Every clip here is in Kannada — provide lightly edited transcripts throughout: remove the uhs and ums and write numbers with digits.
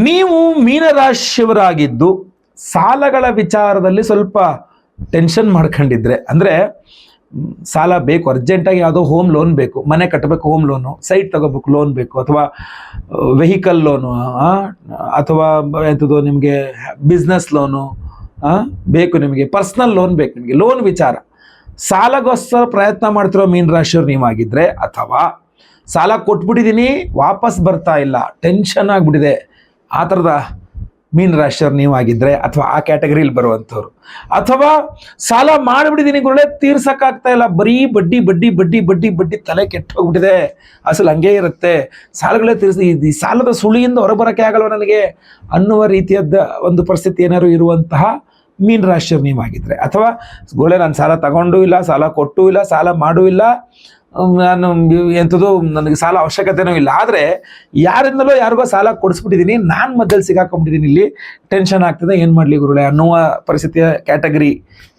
ನೀವು ಮೀನರಾಶಿಯವರಾಗಿದ್ದು ಸಾಲಗಳ ವಿಚಾರದಲ್ಲಿ ಸ್ವಲ್ಪ ಟೆನ್ಷನ್ ಮಾಡ್ಕೊಂಡಿದ್ರೆ, ಅಂದರೆ ಸಾಲ ಬೇಕು, ಅರ್ಜೆಂಟಾಗಿ ಯಾವುದೋ ಹೋಮ್ ಲೋನ್ ಬೇಕು, ಮನೆ ಕಟ್ಟಬೇಕು ಹೋಮ್ ಲೋನು, ಸೈಟ್ ತಗೋಬೇಕು ಲೋನ್ ಬೇಕು, ಅಥವಾ ವೆಹಿಕಲ್ ಲೋನು, ಅಥವಾ ಎಂಥದ್ದು ನಿಮಗೆ ಬಿಸ್ನೆಸ್ ಲೋನು ಬೇಕು, ನಿಮಗೆ ಪರ್ಸ್ನಲ್ ಲೋನ್ ಬೇಕು, ನಿಮಗೆ ಲೋನ್ ವಿಚಾರ ಸಾಲಗೋಸ್ಕರ ಪ್ರಯತ್ನ ಮಾಡ್ತಿರೋ ಮೀನರಾಶಿಯವ್ರು ನೀವಾಗಿದ್ದರೆ, ಅಥವಾ ಸಾಲ ಕೊಟ್ಬಿಟ್ಟಿದ್ದೀನಿ ವಾಪಸ್ ಬರ್ತಾ ಇಲ್ಲ ಟೆನ್ಷನ್ ಆಗಿಬಿಟ್ಟಿದೆ ಆ ಥರದ ಮೀನರಾಶಿಯವ್ರು ನೀವಾಗಿದ್ದರೆ, ಅಥವಾ ಆ ಕ್ಯಾಟಗರಿಲಿ ಬರುವಂಥವ್ರು, ಅಥವಾ ಸಾಲ ಮಾಡಿಬಿಟ್ಟಿದ್ದೀನಿ ಗುರುಳೆ ತೀರ್ಸೋಕ್ಕಾಗ್ತಾ ಇಲ್ಲ, ಬರೀ ಬಡ್ಡಿ ಬಡ್ಡಿ ಬಡ್ಡಿ ಬಡ್ಡಿ ಬಡ್ಡಿ ತಲೆ ಕೆಟ್ಟು ಹೋಗ್ಬಿಟ್ಟಿದೆ, ಅಸಲು ಹಂಗೇ ಇರುತ್ತೆ, ಸಾಲಗಳೇ ಈ ಸಾಲದ ಸುಳಿಯಿಂದ ಹೊರಬರೋಕ್ಕೆ ಆಗಲ್ವ ನನಗೆ ಅನ್ನುವ ರೀತಿಯದ್ದ ಒಂದು ಪರಿಸ್ಥಿತಿ ಏನಾದ್ರು ಇರುವಂತಹ ಮೀನರಾಶಿಯವ್ರು ನೀವಾಗಿದ್ದರೆ, ಅಥವಾ ಗುರುಳೆ ನಾನು ಸಾಲ ತಗೊಂಡೂ ಇಲ್ಲ, ಸಾಲ ಕೊಟ್ಟೂ ಇಲ್ಲ, ಸಾಲ ಮಾಡೂ ಇಲ್ಲ, ನಾನು ಎಂಥದ್ದು ನನಗೆ ಸಾಲ ಅವಶ್ಯಕತೆನೂ ಇಲ್ಲ, ಆದರೆ ಯಾರಿಂದಲೋ ಯಾರಿಗೋ ಸಾಲ ಕೊಡಿಸ್ಬಿಟ್ಟಿದ್ದೀನಿ, ನಾನು ಮಧ್ಯದಲ್ಲಿ ಸಿಗಾಕೊಂಡ್ಬಿಟ್ಟಿದ್ದೀನಿ, ಇಲ್ಲಿ ಟೆನ್ಷನ್ ಆಗ್ತದೆ, ಏನು ಮಾಡಲಿ ಗುರುಳೆ ಅನ್ನುವ ಪರಿಸ್ಥಿತಿಯ ಕ್ಯಾಟಗರಿ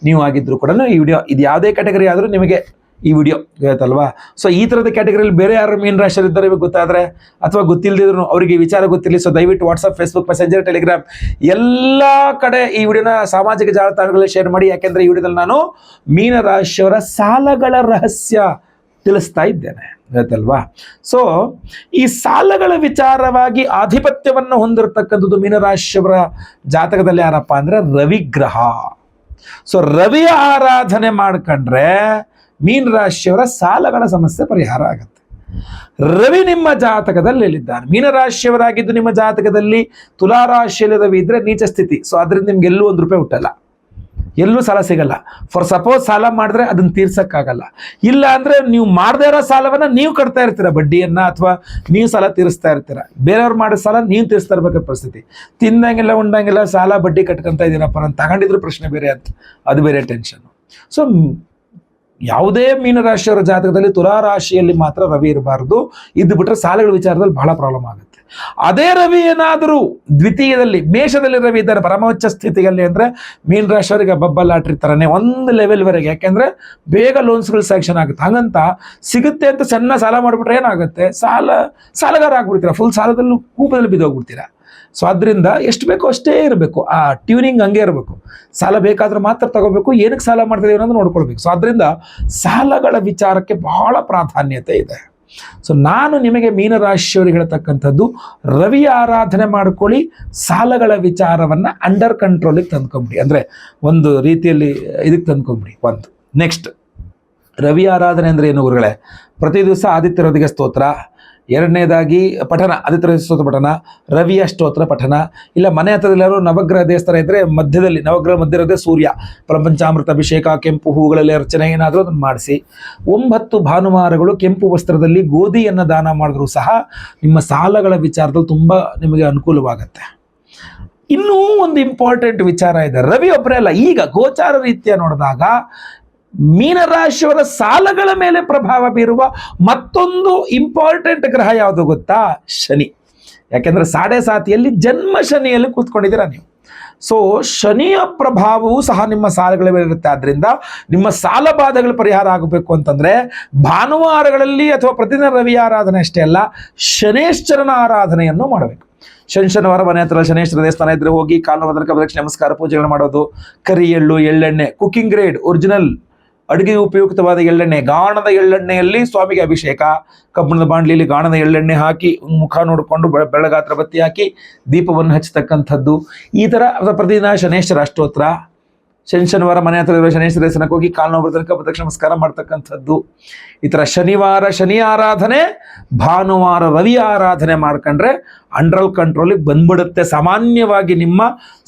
ನೀವು ಆಗಿದ್ರು ಕೂಡ ಈ ವಿಡಿಯೋ, ಇದು ಯಾವುದೇ ಕ್ಯಾಟಗರಿ ಆದರೂ ನಿಮಗೆ ಈ ವಿಡಿಯೋ ಗೊತ್ತಲ್ವಾ. ಸೊ ಈ ಥರದ ಕ್ಯಾಟಗರಿಯಲ್ಲಿ ಬೇರೆ ಯಾರು ಮೀನರಾಶಿಯರಿದ್ದಾರೆ ಇವಾಗ ಗೊತ್ತಾದರೆ, ಅಥವಾ ಗೊತ್ತಿಲ್ಲದಿದ್ರು ಅವರಿಗೆ ವಿಚಾರ ಗೊತ್ತಿರಲಿ, ಸೊ ದಯವಿಟ್ಟು ವಾಟ್ಸಪ್, ಫೇಸ್ಬುಕ್, ಮೆಸೆಂಜರ್, ಟೆಲಿಗ್ರಾಮ್ ಎಲ್ಲ ಕಡೆ ಈ ವಿಡಿಯೋನ ಸಾಮಾಜಿಕ ಜಾಲತಾಣಗಳಲ್ಲಿ ಶೇರ್ ಮಾಡಿ. ಯಾಕೆಂದರೆ ಈ ವಿಡಿಯೋದಲ್ಲಿ ನಾನು ಮೀನರಾಶಿಯವರ ಸಾಲಗಳ ರಹಸ್ಯ ತಿಳಿಸ್ತಾ ಇದ್ದೇನೆ ಗೊತ್ತಲ್ವಾ. ಸೊ ಈ ಸಾಲಗಳ ವಿಚಾರವಾಗಿ ಆಧಿಪತ್ಯವನ್ನು ಹೊಂದಿರತಕ್ಕಂಥದ್ದು ಮೀನರಾಶಿಯವರ ಜಾತಕದಲ್ಲಿ ಯಾರಪ್ಪ ಅಂದರೆ ರವಿಗ್ರಹ. ಸೊ ರವಿಯ ಆರಾಧನೆ ಮಾಡ್ಕೊಂಡ್ರೆ ಮೀನರಾಶಿಯವರ ಸಾಲಗಳ ಸಮಸ್ಯೆ ಪರಿಹಾರ ಆಗುತ್ತೆ. ರವಿ ನಿಮ್ಮ ಜಾತಕದಲ್ಲಿ ಎಲ್ಲಿದ್ದಾನೆ, ಮೀನರಾಶಿಯವರಾಗಿದ್ದು ನಿಮ್ಮ ಜಾತಕದಲ್ಲಿ ತುಲಾರಾಶಿಯಲ್ಲಿ ರವಿ ಇದ್ರೆ ನೀಚ ಸ್ಥಿತಿ. ಸೊ ಅದರಿಂದ ನಿಮ್ಗೆ ಎಲ್ಲೂ ₹1 ಹುಟ್ಟಲ್ಲ, ಎಲ್ಲೂ ಸಾಲ ಸಿಗಲ್ಲ. ಫಾರ್ ಸಪೋಸ್ ಸಾಲ ಮಾಡಿದ್ರೆ ಅದನ್ನು ತೀರ್ಸಕ್ಕಾಗಲ್ಲ, ಇಲ್ಲ ಅಂದರೆ ನೀವು ಮಾಡದೇ ಇರೋ ಸಾಲವನ್ನು ನೀವು ಕಟ್ತಾ ಇರ್ತೀರ ಬಡ್ಡಿಯನ್ನು, ಅಥವಾ ನೀವು ಸಾಲ ತೀರಿಸ್ತಾ ಇರ್ತೀರ, ಬೇರೆಯವ್ರು ಮಾಡೋ ಸಾಲ ನೀವು ತೀರಿಸ್ತಾ ಇರ್ಬೇಕಾದ ಪರಿಸ್ಥಿತಿ. ತಿಂದಂಗೆಲ್ಲ ಉಂಡಂಗೆಲ್ಲ ಸಾಲ ಬಡ್ಡಿ ಕಟ್ಕೊಂತ ಇದ್ದೀನಪ್ಪ, ನಾನು ತಗೊಂಡಿದ್ರು ಪ್ರಶ್ನೆ ಬೇರೆ ಅಂತ, ಅದು ಬೇರೆ ಟೆನ್ಷನ್. ಸೊ ಯಾವುದೇ ಮೀನರಾಶಿಯವರ ಜಾತಕದಲ್ಲಿ ತುಲಾರಾಶಿಯಲ್ಲಿ ಮಾತ್ರ ರವಿ ಇರಬಾರ್ದು, ಇದ್ದು ಬಿಟ್ಟರೆ ಸಾಲಗಳ ವಿಚಾರದಲ್ಲಿ ಬಹಳ ಪ್ರಾಬ್ಲಮ್ ಆಗುತ್ತೆ. ಅದೇ ರವಿ ಏನಾದರೂ ದ್ವಿತೀಯದಲ್ಲಿ ಮೇಷದಲ್ಲಿ ರವಿ ಇದ್ದಾರೆ ಪರಮೋಚ್ಚ ಸ್ಥಿತಿಯಲ್ಲಿ ಅಂದರೆ ಮೀನರಾಶಿಯವರಿಗೆ ಬಬ್ಬಲ್ ಲಾಟ್ರಿ ಥರನೇ ಒಂದು ಲೆವೆಲ್ವರೆಗೆ, ಯಾಕೆಂದರೆ ಬೇಗ ಲೋನ್ಸ್ಗಳು ಸ್ಯಾಂಕ್ಷನ್ ಆಗುತ್ತೆ. ಹಾಗಂತ ಸಿಗುತ್ತೆ ಅಂತ ಸಣ್ಣ ಸಾಲ ಮಾಡಿಬಿಟ್ರೆ ಏನಾಗುತ್ತೆ, ಸಾಲಗಾರ ಆಗ್ಬಿಡ್ತೀರಾ, ಫುಲ್ ಸಾಲದಲ್ಲಿ ಕೂಪದಲ್ಲಿ ಬಿದ್ದೋಗ್ಬಿಡ್ತೀರಾ. ಸೊ ಅದರಿಂದ ಎಷ್ಟು ಬೇಕೋ ಅಷ್ಟೇ ಇರಬೇಕು, ಆ ಟ್ಯೂನಿಂಗ್ ಹಂಗೆ ಇರಬೇಕು. ಸಾಲ ಬೇಕಾದ್ರೆ ಮಾತ್ರ ತಗೋಬೇಕು, ಏನಕ್ಕೆ ಸಾಲ ಮಾಡ್ತಿದ್ದೀವಿ ಅನ್ನೋದು ನೋಡ್ಕೊಳ್ಬೇಕು. ಸೊ ಅದರಿಂದ ಸಾಲಗಳ ವಿಚಾರಕ್ಕೆ ಬಹಳ ಪ್ರಾಧಾನ್ಯತೆ ಇದೆ. ಸೊ ನಾನು ನಿಮಗೆ ಮೀನರಾಶಿಯವರಿಗೆ ಹೇಳ್ತಕ್ಕಂಥದ್ದು, ರವಿಯ ಆರಾಧನೆ ಮಾಡ್ಕೊಳ್ಳಿ, ಸಾಲಗಳ ವಿಚಾರವನ್ನು ಅಂಡರ್ ಕಂಟ್ರೋಲಿಗೆ ತಂದ್ಕೊಂಬಿಡಿ, ಅಂದರೆ ಒಂದು ರೀತಿಯಲ್ಲಿ ಇದಕ್ಕೆ ತಂದ್ಕೊಂಬಿಡಿ. ಒಂದು ನೆಕ್ಸ್ಟ್ ರವಿ ಆರಾಧನೆ ಅಂದರೆ ಏನು ಗುರುಗಳೇ, ಪ್ರತಿ ದಿವಸ ಆದಿತ್ಯ ಹೃದಯ ಸ್ತೋತ್ರ, ಎರಡನೇದಾಗಿ ಪಠನ, ಆದಿತ್ಯ ಸ್ತೋತ್ರ ಪಠನ, ರವಿಯ ಸ್ತೋತ್ರ ಪಠನ, ಇಲ್ಲ ಮನೆ ಹತ್ರದಲ್ಲಾರು ನವಗ್ರಹ ದೇವಸ್ಥಾನ ಇದ್ದರೆ ಮಧ್ಯದಲ್ಲಿ ನವಗ್ರಹ ಮಧ್ಯದಲ್ಲಿ ಸೂರ್ಯ, ಪ್ರಪಂಚಾಮೃತ ಅಭಿಷೇಕ, ಕೆಂಪು ಹೂಗಳಲ್ಲಿ ಅರ್ಚನೆ ಏನಾದರೂ ಅದನ್ನು ಮಾಡಿಸಿ. 9 ಭಾನುವಾರಗಳು ಕೆಂಪು ವಸ್ತ್ರದಲ್ಲಿ ಗೋಧಿಯನ್ನು ದಾನ ಮಾಡಿದ್ರೂ ಸಹ ನಿಮ್ಮ ಸಾಲಗಳ ವಿಚಾರದಲ್ಲಿ ತುಂಬ ನಿಮಗೆ ಅನುಕೂಲವಾಗುತ್ತೆ. ಇನ್ನೂ ಒಂದು ಇಂಪಾರ್ಟೆಂಟ್ ವಿಚಾರ ಇದೆ, ರವಿ ಒಬ್ಬರೇ ಅಲ್ಲ, ಈಗ ಗೋಚಾರ ರೀತ್ಯ ನೋಡಿದಾಗ ಮೀನರಾಶಿಯವರ ಸಾಲಗಳ ಮೇಲೆ ಪ್ರಭಾವ ಬೀರುವ ಮತ್ತೊಂದು ಇಂಪಾರ್ಟೆಂಟ್ ಗ್ರಹ ಯಾವುದು ಗೊತ್ತಾ, ಶನಿ. ಯಾಕೆಂದರೆ 7.5 ಜನ್ಮ ಶನಿಯಲ್ಲಿ ಕೂತ್ಕೊಂಡಿದ್ದೀರಾ ನೀವು. ಸೊ ಶನಿಯ ಪ್ರಭಾವವು ಸಹ ನಿಮ್ಮ ಸಾಲಗಳ ಮೇಲೆ ಇರುತ್ತೆ. ಆದ್ದರಿಂದ ನಿಮ್ಮ ಸಾಲ ಬಾಧೆಗಳ ಪರಿಹಾರ ಆಗಬೇಕು ಅಂತಂದರೆ ಭಾನುವಾರಗಳಲ್ಲಿ ಅಥವಾ ಪ್ರತಿದಿನ ರವಿ ಆರಾಧನೆ ಅಷ್ಟೇ ಅಲ್ಲ, ಶನೇಶ್ವರನ ಆರಾಧನೆಯನ್ನು ಮಾಡಬೇಕು. ಶನಿವಾರ ಮನೆ ಹತ್ರ ಶನೇಶ್ವರ ದೇವಸ್ಥಾನ ಇದ್ರೆ ಹೋಗಿ ಕಾಲು ಪ್ರದಕ್ಷಿಣೆ ನಮಸ್ಕಾರ ಪೂಜೆಗಳು ಮಾಡೋದು. ಕರಿ ಎಳ್ಳು, ಎಳ್ಳೆಣ್ಣೆ, ಕುಕಿಂಗ್ ಗ್ರೇಡ್ ಒರಿಜಿನಲ್ ಅಡುಗೆ ಉಪಯುಕ್ತವಾದ ಎಳ್ಳೆಣ್ಣೆ, ಗಾಣದ ಎಳ್ಳೆಣ್ಣೆಯಲ್ಲಿ ಸ್ವಾಮಿಗೆ ಅಭಿಷೇಕ, ಕಬ್ಬಿಣದ ಬಾಂಡ್ಲಿಯಲ್ಲಿ ಗಾಣದ ಎಳ್ಳೆಣ್ಣೆ ಹಾಕಿ ಮುಖ ನೋಡಿಕೊಂಡು ಬೆಳಗಾತ್ರ ಬತ್ತಿ ಹಾಕಿ ದೀಪವನ್ನು ಹಚ್ಚತಕ್ಕಂಥದ್ದು. ಈ ಥರ ಪ್ರತಿದಿನ ಶನೇಶ್ವರ ಅಷ್ಟೋತ್ರ, ಶನಿವಾರ ಮನೆ ಹತ್ರ ಇರೋ ಶನೇಶ್ವರ ದೇವಸ್ಥಾನಕ್ಕೆ ಹೋಗಿ ಕಾಲು ನೋವು ತನಕ ಪ್ರದಕ್ಷಿಣೆ ನಮಸ್ಕಾರ ಮಾಡ್ತಕ್ಕಂಥದ್ದು. ಈ ಥರ ಶನಿವಾರ ಶನಿ ಆರಾಧನೆ, ಭಾನುವಾರ ರವಿ ಆರಾಧನೆ ಮಾಡ್ಕೊಂಡ್ರೆ ಅಂಡರ್ ಕಂಟ್ರೋಲಿಗೆ ಬಂದ್ಬಿಡುತ್ತೆ ಸಾಮಾನ್ಯವಾಗಿ ನಿಮ್ಮ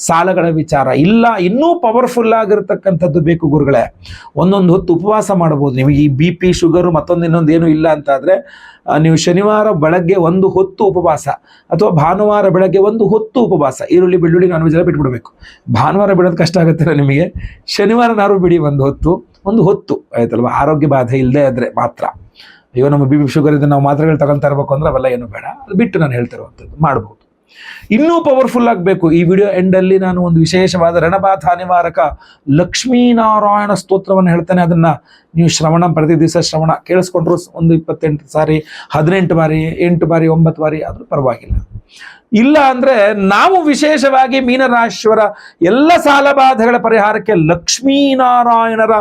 ಸಾಲಗಳ ವಿಚಾರ. ಇಲ್ಲ ಇನ್ನೂ ಪವರ್ಫುಲ್ ಆಗಿರತಕ್ಕಂಥದ್ದು ಬೇಕು ಗುರುಗಳೇ, ಒಂದೊಂದು ಹೊತ್ತು ಉಪವಾಸ ಮಾಡ್ಬೋದು. ನಿಮಗೆ ಈ BP ಶುಗರು ಮತ್ತೊಂದು ಇನ್ನೊಂದು ಏನೂ ಇಲ್ಲ ಅಂತಾದರೆ ನೀವು ಶನಿವಾರ ಬೆಳಗ್ಗೆ 1 ಹೊತ್ತು ಉಪವಾಸ, ಅಥವಾ ಭಾನುವಾರ ಬೆಳಗ್ಗೆ 1 ಹೊತ್ತು ಉಪವಾಸ. ಈರುಳ್ಳಿ ಬೆಳ್ಳುಳ್ಳಿ ನಾನ್ ವೆಜ್ ಎಲ್ಲ ಬಿಟ್ಬಿಡ್ಬೇಕು. ಭಾನುವಾರ ಬಿಡೋದು ಕಷ್ಟ ಆಗುತ್ತಿಲ್ಲ ನಿಮಗೆ, ಶನಿವಾರನಾರು ಬಿಡಿ ಒಂದು ಹೊತ್ತು ಆಯ್ತಲ್ವ, ಆರೋಗ್ಯ ಬಾಧೆ ಇಲ್ಲದೆ ಆದರೆ ಮಾತ್ರ. ಅಯ್ಯೋ ನಮ್ಮ BP ಶುಗರ್ ಇದೆ, ನಾವು ಮಾತ್ರೆಗಳು ತಗೊಳ್ತಾ ಇರಬೇಕು ಅಂದರೆ ಅವೆಲ್ಲ ಏನು ಬೇಡ, ಅದು ಬಿಟ್ಟು ನಾನು ಹೇಳ್ತಿರುವಂಥದ್ದು ಮಾಡ್ಬೋದು. ಇನ್ನೂ ಪವರ್ಫುಲ್ ಆಗಬೇಕು. ಈ ವಿಡಿಯೋ ಎಂಡಲ್ಲಿ ನಾನು ಒಂದು ವಿಶೇಷವಾದ ರಣಬಾಧ ನಿವಾರಕ ಲಕ್ಷ್ಮೀನಾರಾಯಣ ಸ್ತೋತ್ರವನ್ನು ಹೇಳ್ತೇನೆ. ಅದನ್ನು ನೀವು ಶ್ರವಣ ಪ್ರತಿ ದಿವಸ ಶ್ರವಣ ಕೇಳಿಸ್ಕೊಂಡ್ರು ಒಂದು 28 ಸಾರಿ 18 ಬಾರಿ 8 ಬಾರಿ 9 ಬಾರಿ ಆದರೂ ಪರವಾಗಿಲ್ಲ. ಇಲ್ಲ ಅಂದರೆ ನಾವು ವಿಶೇಷವಾಗಿ ಮೀನರಾಶಿಯವರ ಎಲ್ಲ ಸಾಲಬಾಧೆಗಳ ಪರಿಹಾರಕ್ಕೆ ಲಕ್ಷ್ಮೀನಾರಾಯಣರ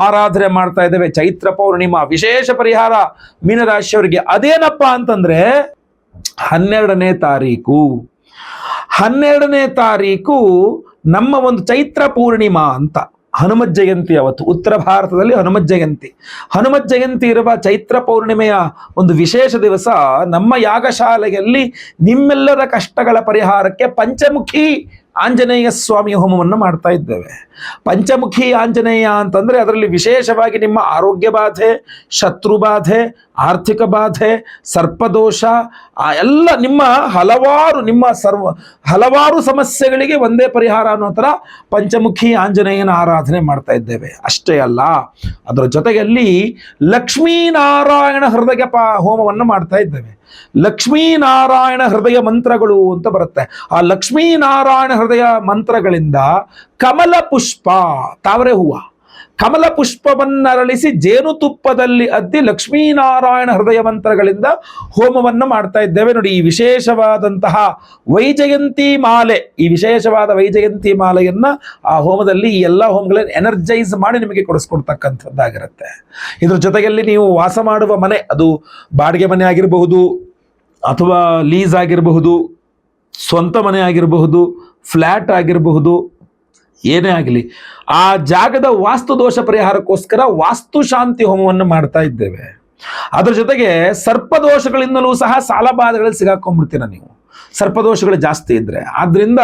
ಆರಾಧನೆ ಮಾಡ್ತಾ ಇದ್ದೇವೆ. ಚೈತ್ರ ಪೌರ್ಣಿಮಾ ವಿಶೇಷ ಪರಿಹಾರ ಮೀನರಾಶಿಯವರಿಗೆ ಅದೇನಪ್ಪ ಅಂತಂದರೆ 12ನೇ ತಾರೀಕು ನಮ್ಮ ಒಂದು ಚೈತ್ರ ಪೂರ್ಣಿಮಾ ಅಂತ ಹನುಮತ್ ಜಯಂತಿ. ಅವತ್ತು ಉತ್ತರ ಭಾರತದಲ್ಲಿ ಹನುಮತ್ ಜಯಂತಿ ಇರುವ ಚೈತ್ರ ಪೌರ್ಣಿಮೆಯ ಒಂದು ವಿಶೇಷ ದಿವಸ ನಮ್ಮ ಯಾಗಶಾಲೆಯಲ್ಲಿ ನಿಮ್ಮೆಲ್ಲರ ಕಷ್ಟಗಳ ಪರಿಹಾರಕ್ಕೆ ಪಂಚಮುಖಿ ಆಂಜನೇಯ ಸ್ವಾಮಿ ಹೋಮವನ್ನು ಮಾಡ್ತಾ ಇದ್ದೇವೆ. ಪಂಚಮುಖಿ ಆಂಜನೇಯ ಅಂತಂದರೆ ಅದರಲ್ಲಿ ವಿಶೇಷವಾಗಿ ನಿಮ್ಮ ಆರೋಗ್ಯ ಬಾಧೆ, ಶತ್ರು ಬಾಧೆ, ಆರ್ಥಿಕ ಬಾಧೆ, ಸರ್ಪದೋಷ ಎಲ್ಲ ನಿಮ್ಮ ಹಲವಾರು ಸಮಸ್ಯೆಗಳಿಗೆ ಒಂದೇ ಪರಿಹಾರ ಅನ್ನೋ ಥರ ಪಂಚಮುಖಿ ಆಂಜನೇಯನ ಆರಾಧನೆ ಮಾಡ್ತಾ ಇದ್ದೇವೆ. ಅಷ್ಟೇ ಅಲ್ಲ, ಅದರ ಜೊತೆಯಲ್ಲಿ ಲಕ್ಷ್ಮೀನಾರಾಯಣ ಹೃದಯ ಹೋಮವನ್ನು ಮಾಡ್ತಾ ಇದ್ದೇವೆ. ಲಕ್ಷ್ಮೀನಾರಾಯಣ ಹೃದಯ ಮಂತ್ರಗಳು ಅಂತ ಬರುತ್ತೆ. ಆ ಲಕ್ಷ್ಮೀನಾರಾಯಣ ಹೃದಯ ಮಂತ್ರಗಳಿಂದ ಕಮಲ ಪುಷ್ಪ, ತಾವರೆ ಹೂವು, ಕಮಲ ಪುಷ್ಪವನ್ನರಳಿಸಿ ಜೇನುತುಪ್ಪದಲ್ಲಿ ಅದ್ದಿ ಲಕ್ಷ್ಮೀನಾರಾಯಣ ಹೃದಯ ಮಂತ್ರಗಳಿಂದ ಹೋಮವನ್ನು ಮಾಡ್ತಾ ಇದ್ದೇವೆ. ನೋಡಿ, ಈ ವಿಶೇಷವಾದಂತಹ ವೈಜಯಂತಿ ಮಾಲೆ, ಈ ವಿಶೇಷವಾದ ವೈಜಯಂತಿ ಮಾಲೆಯನ್ನ ಆ ಹೋಮದಲ್ಲಿ ಈ ಎಲ್ಲ ಹೋಮಗಳನ್ನು ಎನರ್ಜೈಸ್ ಮಾಡಿ ನಿಮಗೆ ಕೊಡಿಸ್ಕೊಡ್ತಕ್ಕಂಥದ್ದಾಗಿರುತ್ತೆ. ಇದ್ರ ಜೊತೆಯಲ್ಲಿ ನೀವು ವಾಸ ಮಾಡುವ ಮನೆ, ಅದು ಬಾಡಿಗೆ ಮನೆ ಆಗಿರಬಹುದು, ಅಥವಾ ಲೀಸ್ ಆಗಿರಬಹುದು, ಸ್ವಂತ ಮನೆ ಆಗಿರಬಹುದು, ಫ್ಲ್ಯಾಟ್ ಆಗಿರಬಹುದು, ಏನೇ ಆಗಲಿ, ಆ ಜಾಗದ ವಾಸ್ತು ದೋಷ ಪರಿಹಾರಕ್ಕೋಸ್ಕರ ವಾಸ್ತು ಶಾಂತಿ ಹೋಮವನ್ನು ಮಾಡ್ತಾ ಇದ್ದೇವೆ. ಅದರ ಜೊತೆಗೆ ಸರ್ಪದೋಷಗಳಿಂದಲೂ ಸಹ ಸಾಲಬಾಧೆಗಳಲ್ಲಿ ಸಿಗಾಕೊಂಡ್ಬಿಡ್ತೀರ ನೀವು, ಸರ್ಪದೋಷಗಳು ಜಾಸ್ತಿ ಇದ್ರೆ. ಆದ್ರಿಂದ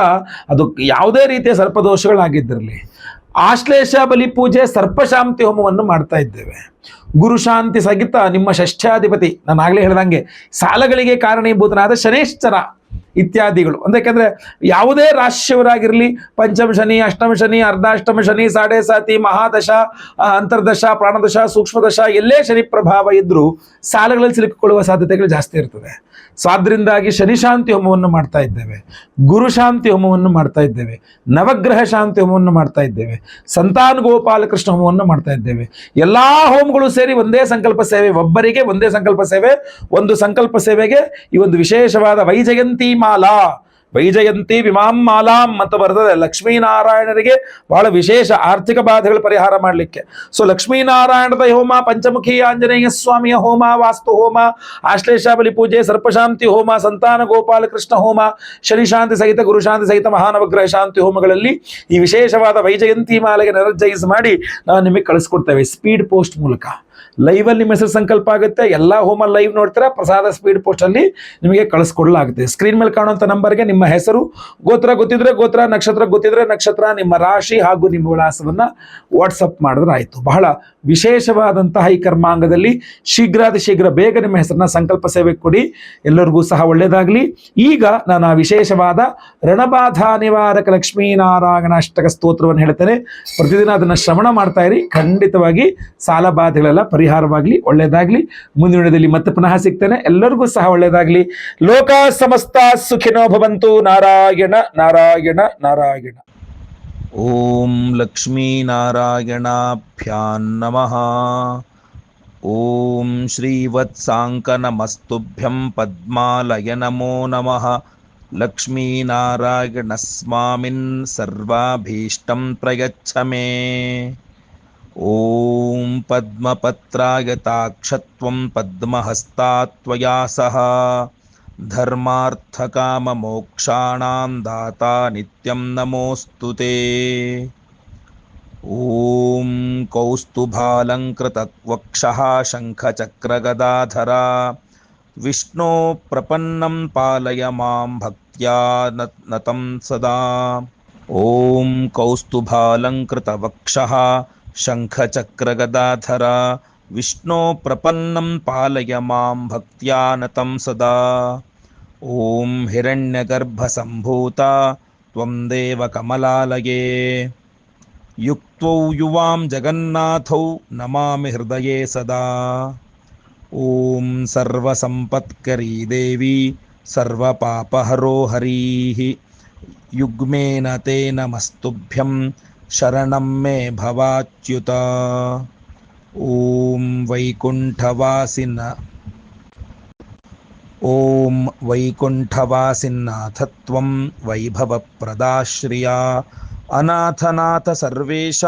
ಅದು ಯಾವುದೇ ರೀತಿಯ ಸರ್ಪದೋಷಗಳಾಗಿದ್ದಿರಲಿ, ಆಶ್ಲೇಷ ಬಲಿ ಪೂಜೆ ಸರ್ಪಶಾಂತಿ ಹೋಮವನ್ನು ಮಾಡ್ತಾ ಇದ್ದೇವೆ. ಗುರುಶಾಂತಿ ಸಹಿತ ನಿಮ್ಮ ಷಷ್ಠ್ಯಾಧಿಪತಿ, ನಾನು ಆಗಲೇ ಹೇಳ್ದಂಗೆ ಸಾಲಗಳಿಗೆ ಕಾರಣೀಭೂತನಾದ ಶನೇಶ್ಚರ ಇತ್ಯಾದಿಗಳು. ಯಾಕೆಂದರೆ ಯಾವುದೇ ರಾಶಿಯವರಾಗಿರಲಿ, ಪಂಚಮ ಶನಿ, ಅಷ್ಟಮ ಶನಿ, ಅರ್ಧಾಷ್ಟಮ ಶನಿ, ಸಾಡೆ ಸಾತಿ, ಮಹಾದಶ, ಅಂತರ್ದಶ, ಪ್ರಾಣದಶ, ಸೂಕ್ಷ್ಮದಶ, ಎಲ್ಲೇ ಶನಿ ಪ್ರಭಾವ ಇದ್ದರೂ ಸಾಲಗಳಲ್ಲಿ ಸಿಲುಕಿಕೊಳ್ಳುವ ಸಾಧ್ಯತೆಗಳು ಜಾಸ್ತಿ ಇರ್ತದೆ. ಸೊ ಆದ್ದರಿಂದಾಗಿ ಶನಿಶಾಂತಿ ಹೋಮವನ್ನು ಮಾಡ್ತಾ ಇದ್ದೇವೆ, ಗುರುಶಾಂತಿ ಹೋಮವನ್ನು ಮಾಡ್ತಾ ಇದ್ದೇವೆ, ನವಗ್ರಹ ಶಾಂತಿ ಹೋಮವನ್ನು ಮಾಡ್ತಾ ಇದ್ದೇವೆ, ಸಂತಾನ ಗೋಪಾಲಕೃಷ್ಣ ಹೋಮವನ್ನು ಮಾಡ್ತಾ ಇದ್ದೇವೆ. ಎಲ್ಲ ಹೋಮಗಳು ಸೇರಿ ಒಂದೇ ಸಂಕಲ್ಪ ಸೇವೆ, ಒಬ್ಬರಿಗೆ ಒಂದೇ ಸಂಕಲ್ಪ ಸೇವೆ. ಒಂದು ಸಂಕಲ್ಪ ಸೇವೆಗೆ ಈ ಒಂದು ವಿಶೇಷವಾದ ವೈಜಯಂತಿ ಮಾಲಾ, ವೈಜಯಂತಿ ವಿಮಾಂ ಮಾಲಾಂ ಅಂತ ಬರ್ತದೆ. ಲಕ್ಷ್ಮೀನಾರಾಯಣರಿಗೆ ಬಹಳ ವಿಶೇಷ ಆರ್ಥಿಕ ಬಾಧೆಗಳ ಪರಿಹಾರ ಮಾಡಲಿಕ್ಕೆ. ಸೊ ಲಕ್ಷ್ಮೀನಾರಾಯಣದ ಹೋಮ, ಪಂಚಮುಖಿ ಆಂಜನೇಯ ಸ್ವಾಮಿಯ ಹೋಮ, ವಾಸ್ತು ಹೋಮ, ಆಶ್ಲೇಷ ಬಲಿ ಪೂಜೆ, ಸರ್ಪಶಾಂತಿ ಹೋಮ, ಸಂತಾನ ಗೋಪಾಲಕೃಷ್ಣ ಹೋಮ, ಶನಿಶಾಂತಿ ಸಹಿತ ಗುರುಶಾಂತಿ ಸಹಿತ ಮಹಾನವಗ್ರಹ ಶಾಂತಿ ಹೋಮಗಳಲ್ಲಿ ಈ ವಿಶೇಷವಾದ ವೈಜಯಂತಿ ಮಾಲೆಗೆ ಎನರ್ಜೈಸ್ ಮಾಡಿ ನಾವು ನಿಮಗೆ ಕಳಿಸ್ಕೊಡ್ತೇವೆ ಸ್ಪೀಡ್ ಪೋಸ್ಟ್ ಮೂಲಕ. ಲೈವಲ್ಲಿ ನಿಮ್ಮ ಹೆಸರು ಸಂಕಲ್ಪ ಆಗುತ್ತೆ, ಎಲ್ಲ ಹೋಮ ಲೈವ್ ನೋಡ್ತೀರಾ, ಪ್ರಸಾದ ಸ್ಪೀಡ್ ಪೋಸ್ಟಲ್ಲಿ ನಿಮಗೆ ಕಳಿಸ್ಕೊಡಲಾಗುತ್ತೆ. ಸ್ಕ್ರೀನ್ ಮೇಲೆ ಕಾಣುವಂಥ ನಂಬರ್ಗೆ ನಿಮ್ಮ ಹೆಸರು, ಗೋತ್ರ ಗೊತ್ತಿದ್ರೆ ಗೋತ್ರ, ನಕ್ಷತ್ರ ಗೊತ್ತಿದ್ರೆ ನಕ್ಷತ್ರ, ನಿಮ್ಮ ರಾಶಿ ಹಾಗೂ ನಿಮ್ಮ ವಿಳಾಸವನ್ನು ವಾಟ್ಸಪ್ ಮಾಡಿದ್ರೆ ಆಯಿತು. ಬಹಳ ವಿಶೇಷವಾದಂತಹ ಈ ಕರ್ಮಾಂಗದಲ್ಲಿ ಶೀಘ್ರಾತಿ ಶೀಘ್ರ ಬೇಗ ನಿಮ್ಮ ಹೆಸರನ್ನ ಸಂಕಲ್ಪ ಸೇವೆಗೆ ಕೊಡಿ. ಎಲ್ಲರಿಗೂ ಸಹ ಒಳ್ಳೆಯದಾಗಲಿ. ಈಗ ನಾನು ಆ ವಿಶೇಷವಾದ ರಣಬಾಧ ನಿವಾರಕ ಲಕ್ಷ್ಮೀನಾರಾಯಣ ಅಷ್ಟಕ ಸ್ತೋತ್ರವನ್ನು ಹೇಳ್ತೇನೆ. ಪ್ರತಿದಿನ ಅದನ್ನು ಶ್ರವಣ ಮಾಡ್ತಾ ಇರಿ. ಖಂಡಿತವಾಗಿ ಸಾಲಬಾಧೆಗಳೆಲ್ಲ ಪರಿಹಾರವಾಗಲಿ, ಒಳ್ಳೆಯದಾಗಲಿ. ಮುಂದಿನ ದಿನದಲ್ಲಿ ಮತ್ತೆ ಪುನಃ ಸಿಗ್ತೇನೆ. ಎಲ್ಲರಿಗೂ ಸಹ ಒಳ್ಳೆಯದಾಗಲಿ. ಲೋಕ ಸಮಸ್ತ ಸುಖಿನೋ ಭವಂತು. ನಾರಾಯಣ ನಾರಾಯಣ ನಾರಾಯಣ. ಓಂ ಲಕ್ಷ್ಮೀನಾರಾಯಣಾಭ್ಯಾಂ ನಮಃ. ಓಂ ಶ್ರೀವತ್ಸಾಂಕನಮಸ್ತುಭ್ಯಂ ಪದ್ಮಾಲಯ ನಮೋ ನಮಃ. ಲಕ್ಷ್ಮೀನಾರಾಯಣಸ್ವಾಮಿನ್ ಸರ್ವಾಭೀಷ್ಟಂ ಪ್ರಯಚ್ಛ ಮೇ. ಓಂ ಪದ್ಮಪತ್ರಾಯತಾಕ್ಷತ್ವಂ ಪದ್ಮಹಸ್ತಾತ್ವಯಾ ಸಹ ಧರ್ಮಾರ್ಥಕಾಮಮೋಕ್ಷಾಣಾಂ ದಾತಾ ನಿತ್ಯಂ ನಮೋಸ್ತುತೇ. ಓಂ ಕೌಸ್ತುಭಾಲಂಕೃತವಕ್ಷಃ ಶಂಖಚಕ್ರಗದಾಧರ ವಿಷ್ಣೋ ಪ್ರಪನ್ನಂ ಪಾಲಯ ಮಾಂ ಭಕ್ತ್ಯಾ ನತಂ ಸದಾ. ಓಂ ಕೌಸ್ತುಭಾಲಂಕೃತವಕ್ಷಃ ಶಂಖಚಕ್ರಗದಾಧರ ವಿಷ್ಣೋ ಪ್ರಪನ್ನಂ ಪಾಲಯ ಮಾಂ ಭಕ್ತ್ಯಾ ನತಂ ಸದಾ. ಓಂ ಹಿರಣ್ಯಗರ್ಭಸಂಭೂತ ತ್ವಂ ದೇವ ಕಮಲಾಲಯೇ. ಯುಕ್ತೌ ಯುವಾಂ ಜಗನ್ನಾಥೌ ನಮಾಮಿ ಹೃದಯೇ ಸದಾ. ಓಂ ಸರ್ವಸಂಪತ್ಕರೀ ದೇವಿ ಸರ್ವಪಾಪಹರೋ ಹರೀಃ ಯುಗ್ಮೇನ ತೇನ ಮಸ್ತುಭ್ಯಂ ಶರಣಂ ಮೇ ಭವಾಚ್ಯುತ. ಓಂ ವೈಕುಂಠವಾಸಿನ ಓಂ ವೈಕುಂಠವಾಸಿನಾಥ ತ್ವಂ ವೈಭವಪ್ರದಾಶ್ರಿಯ ಅನಾಥನಾಥ ಸರ್ವೇಶ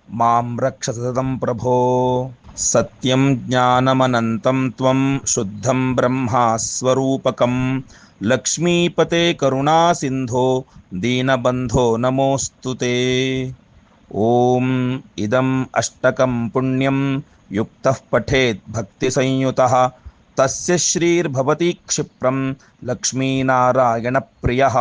ಮಾಂ ರಕ್ಷ ಸತತಂ ಪ್ರಭೋ. ಸತ್ಯಂ ಜ್ಞಾನಮನಂತಂ ತ್ವಂ ಶುದ್ಧಂ ಬ್ರಹ್ಮಸ್ವರೂಪಕಂ ಲಕ್ಷ್ಮೀಪತೆ ಕರುಣಾಸಿಂಧೋ ದೀನಬಂಧೋ ನಮೋಸ್ತುತೆ. ಓಂ ಇದಂ ಅಷ್ಟಕಂ ಪುಣ್ಯಂ ಯುಕ್ತಃ ಪಠೇತ್ ಭಕ್ತಿಸಂಯುತಃ ತಸ್ಯ ಶ್ರೀರ್ಭವತಿ ಕ್ಷಿಪ್ರಂ ಲಕ್ಷ್ಮೀನಾರಾಯಣ ಪ್ರಿಯಃ.